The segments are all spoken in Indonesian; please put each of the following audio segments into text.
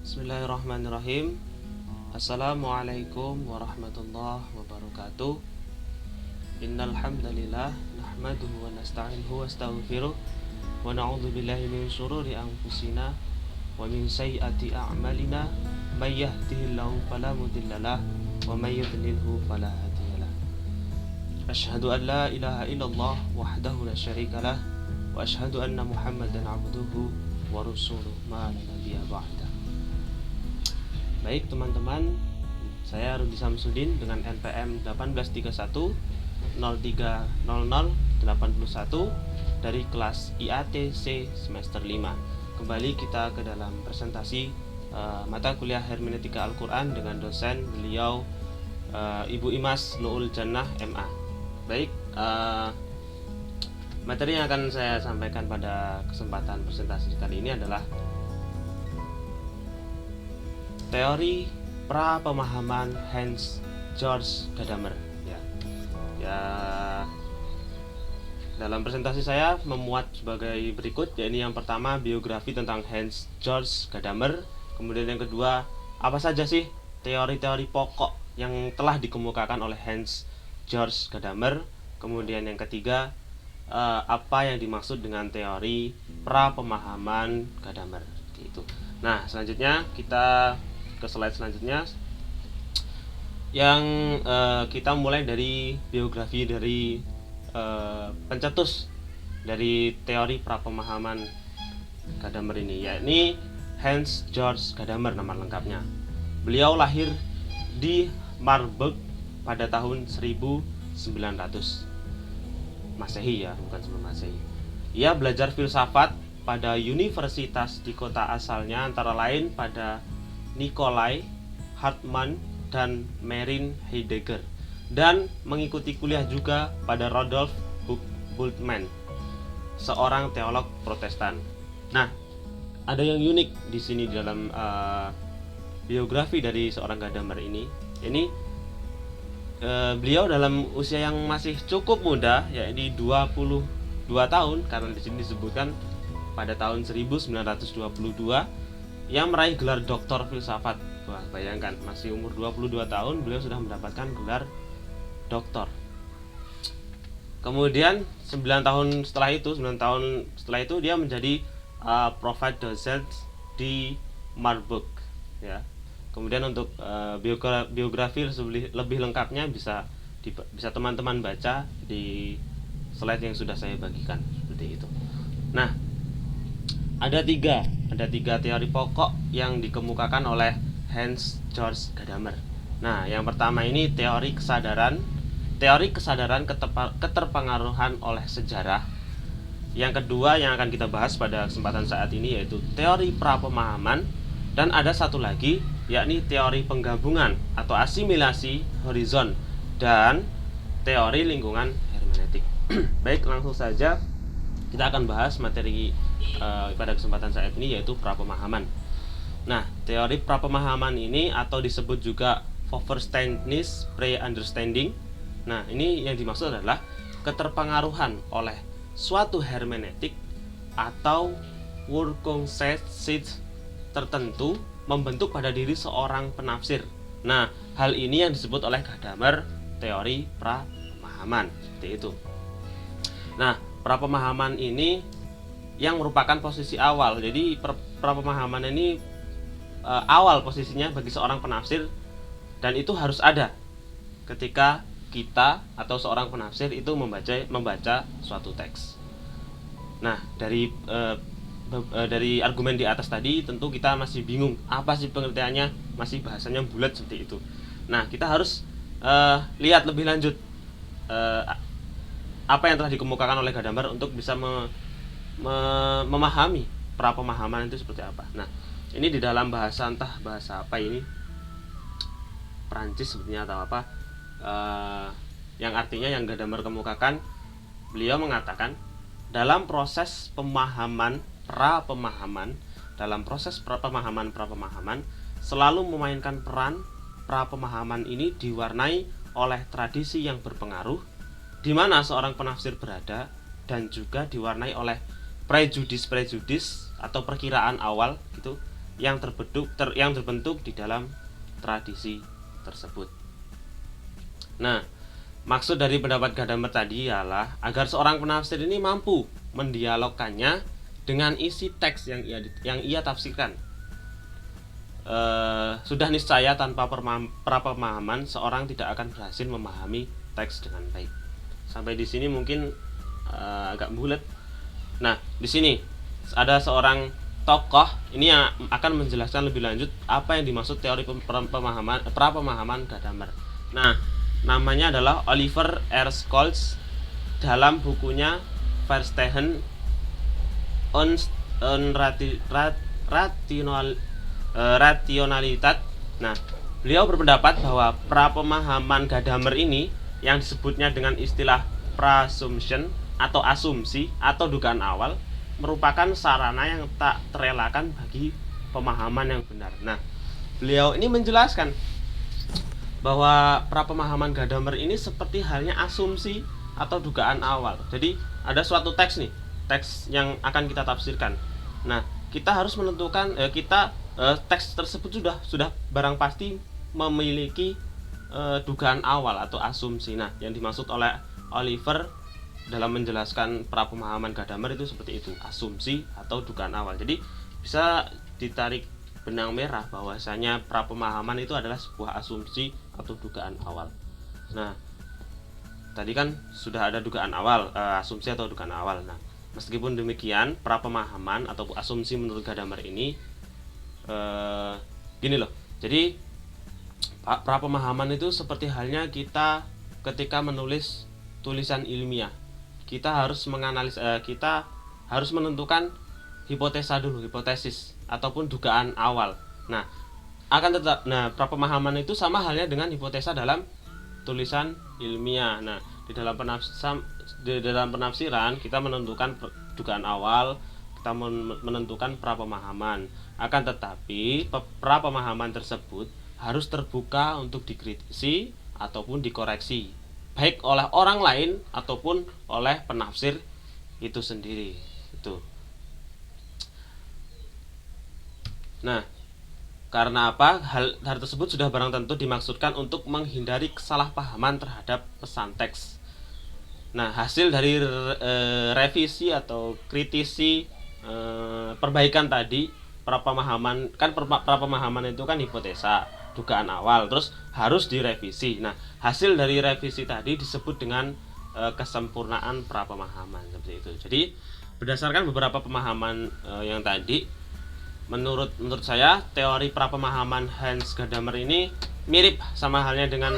Bismillahirrahmanirrahim. Assalamualaikum warahmatullahi wabarakatuh. Innal hamdalillah nahmaduhu wa nasta'inuhu wa nastaghfiruh wa na'udzu billahi min shururi anfusina wa min sayyiati a'malina may yahdihillahu fala mudhillalah wa may yudlilhu fala hadiyalah. Asyhadu an la ilaha illallah wahdahu la syarikalah wa asyhadu anna Muhammadan 'abduhu wa rasuluh ma la nabiyya ba'da. Baik teman-teman, saya Rudi Samsudin dengan NPM 1831 0300 81 dari kelas IATC semester 5. Kembali kita ke dalam presentasi mata kuliah Hermeneutika Al-Quran dengan dosen beliau Ibu Imas Nu'ul Jannah MA. Baik, materi yang akan saya sampaikan pada kesempatan presentasi kali ini adalah teori pra pemahaman Hans Georg Gadamer. Ya, dalam presentasi saya memuat sebagai berikut, yaitu yang pertama biografi tentang Hans Georg Gadamer, kemudian yang kedua apa saja sih teori-teori pokok yang telah dikemukakan oleh Hans Georg Gadamer, kemudian yang ketiga apa yang dimaksud dengan teori pra pemahaman Gadamer itu. Nah, selanjutnya kita ke slide selanjutnya yang kita mulai dari biografi dari pencetus dari teori prapemahaman Gadamer ini, yakni Hans Georg Gadamer nama lengkapnya. Beliau lahir di Marburg pada tahun 1900 Masehi, ya, bukan sebelum Masehi. Ia belajar filsafat pada universitas di kota asalnya, antara lain pada Nikolai, Hartmann, dan Marin Heidegger, dan mengikuti kuliah juga pada Rudolf Bultmann, seorang teolog Protestan. Nah, ada yang unik di sini dalam biografi dari seorang Gadamer ini. Beliau dalam usia yang masih cukup muda, yakni 22 tahun, karena di sini disebutkan pada tahun 1922 yang meraih gelar doktor filsafat. Wah, bayangkan, masih umur 22 tahun beliau sudah mendapatkan gelar doktor. Kemudian 9 tahun setelah itu dia menjadi Professor dosen di Marburg, ya. Kemudian untuk biografi lebih lengkapnya bisa teman-teman baca di slide yang sudah saya bagikan, seperti itu. Nah, ada tiga teori pokok yang dikemukakan oleh Hans Georg Gadamer. Nah, yang pertama ini teori kesadaran keterpengaruhan oleh sejarah. Yang kedua yang akan kita bahas pada kesempatan saat ini yaitu teori prapemahaman, dan ada satu lagi yakni teori penggabungan atau asimilasi horizon dan teori lingkungan hermeneutik. Baik, langsung saja kita akan bahas materi pada kesempatan saat ini, yaitu prapemahaman. Nah, teori prapemahaman ini atau disebut juga Vorverständnis pre-understanding. Nah, ini yang dimaksud adalah keterpengaruhan oleh suatu hermeneutik atau Wirkungssicht tertentu membentuk pada diri seorang penafsir. Nah, hal ini yang disebut oleh Gadamer teori prapemahaman, seperti itu. Nah, prapemahaman ini yang merupakan posisi awal. Jadi prapemahaman ini awal posisinya bagi seorang penafsir, dan itu harus ada ketika kita atau seorang penafsir itu membaca suatu teks. Nah, dari argumen di atas tadi tentu kita masih bingung apa sih pengertiannya, masih bahasanya bulat seperti itu. Nah, kita harus lihat lebih lanjut apa yang telah dikemukakan oleh Gadamer untuk bisa memahami prapemahaman itu seperti apa. Nah, ini di dalam bahasa apa ini, Prancis sebenarnya atau apa, yang artinya yang Gadamer kemukakan, beliau mengatakan dalam proses pemahaman prapemahaman selalu memainkan peran. Prapemahaman ini diwarnai oleh tradisi yang berpengaruh di mana seorang penafsir berada, dan juga diwarnai oleh prejudis atau perkiraan awal gitu yang terbentuk di dalam tradisi tersebut. Nah, maksud dari pendapat Gadamer tadi ialah agar seorang penafsir ini mampu mendialogkannya dengan isi teks yang ia tafsirkan. Sudah niscaya tanpa prapemahaman seorang tidak akan berhasil memahami teks dengan baik. Sampai di sini mungkin agak bulat. Nah, di sini ada seorang tokoh ini yang akan menjelaskan lebih lanjut apa yang dimaksud teori prapemahaman Gadamer. Nah, namanya adalah Oliver R. Scholz dalam bukunya Verstehen und Rationalität. Nah, beliau berpendapat bahwa prapemahaman Gadamer ini yang disebutnya dengan istilah presumption atau asumsi atau dugaan awal merupakan sarana yang tak terelakkan bagi pemahaman yang benar. Nah, beliau ini menjelaskan bahwa prapemahaman Gadamer ini seperti halnya asumsi atau dugaan awal. Jadi ada suatu teks nih, teks yang akan kita tafsirkan. Nah, kita harus menentukan teks tersebut sudah barang pasti memiliki dugaan awal atau asumsi. Nah, yang dimaksud oleh Oliver dalam menjelaskan prapemahaman Gadamer itu seperti itu, asumsi atau dugaan awal. Jadi bisa ditarik benang merah bahwasanya prapemahaman itu adalah sebuah asumsi atau dugaan awal. Nah, tadi kan sudah ada dugaan awal, asumsi atau dugaan awal. Nah, meskipun demikian, prapemahaman atau asumsi menurut Gadamer ini gini loh. Jadi prapemahaman itu seperti halnya kita ketika menulis tulisan ilmiah. Kita harus kita harus menentukan hipotesa dulu, hipotesis ataupun dugaan awal. Nah, prapemahaman itu sama halnya dengan hipotesa dalam tulisan ilmiah. Nah, di dalam penafsiran kita menentukan dugaan awal, kita menentukan prapemahaman. Akan tetapi prapemahaman tersebut harus terbuka untuk dikritisi ataupun dikoreksi, baik oleh orang lain ataupun oleh penafsir itu sendiri. Itu. Nah, karena apa? Hal tersebut sudah barang tentu dimaksudkan untuk menghindari kesalahpahaman terhadap pesan teks. Nah, hasil dari revisi atau kritisi perbaikan tadi, prapemahaman itu kan hipotesa, dugaan awal, terus harus direvisi. Nah, hasil dari revisi tadi disebut dengan kesempurnaan prapemahaman seperti itu. Jadi berdasarkan beberapa pemahaman yang tadi, menurut saya teori prapemahaman Hans Gadamer ini mirip sama halnya dengan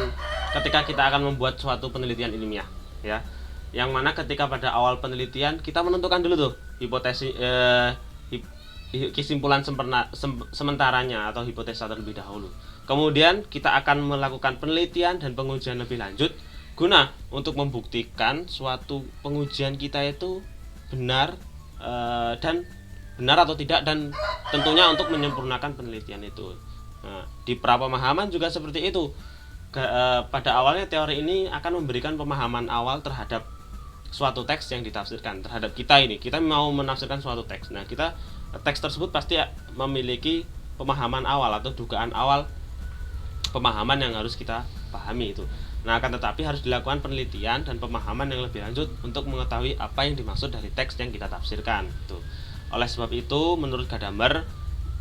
ketika kita akan membuat suatu penelitian ilmiah, ya. Yang mana ketika pada awal penelitian kita menentukan dulu tuh hipotesis kesimpulan sementaranya atau hipotesa terlebih dahulu. Kemudian kita akan melakukan penelitian dan pengujian lebih lanjut guna untuk membuktikan suatu pengujian kita itu benar atau tidak, dan tentunya untuk menyempurnakan penelitian itu. Nah, di prapemahaman juga seperti itu. Pada awalnya teori ini akan memberikan pemahaman awal terhadap suatu teks yang ditafsirkan, terhadap kita mau menafsirkan suatu teks. Nah, teks tersebut pasti memiliki pemahaman awal atau dugaan awal pemahaman yang harus kita pahami itu. Nah, akan tetapi harus dilakukan penelitian dan pemahaman yang lebih lanjut untuk mengetahui apa yang dimaksud dari teks yang kita tafsirkan itu. Oleh sebab itu, menurut Gadamer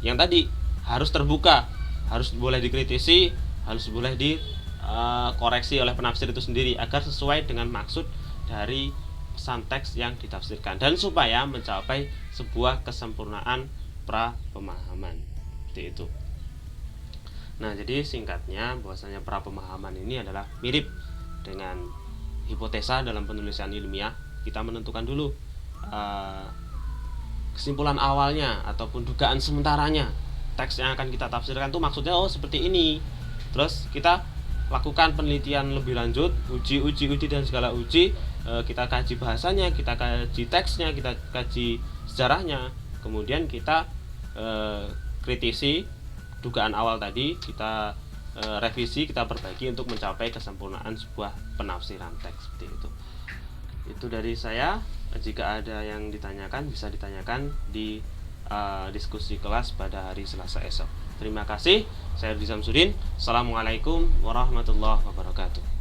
yang tadi harus terbuka, harus boleh dikritisi, harus boleh dikoreksi oleh penafsir itu sendiri agar sesuai dengan maksud dari pesan teks yang ditafsirkan dan supaya mencapai sebuah kesempurnaan prapemahaman. Seperti itu. Nah, jadi singkatnya bahwasanya prapemahaman ini adalah mirip dengan hipotesa dalam penulisan ilmiah. Kita menentukan dulu kesimpulan awalnya ataupun dugaan sementaranya. Teks yang akan kita tafsirkan itu maksudnya seperti ini. Terus kita lakukan penelitian lebih lanjut, uji dan segala uji. Kita kaji bahasanya, kita kaji teksnya, kita kaji sejarahnya. Kemudian kita kritisi dugaan awal tadi, kita revisi, kita perbaiki untuk mencapai kesempurnaan sebuah penafsiran teks seperti itu. Itu dari saya. Jika ada yang ditanyakan bisa ditanyakan di diskusi kelas pada hari Selasa esok. Terima kasih. Saya Rudi Samsudin. Assalamualaikum warahmatullahi wabarakatuh.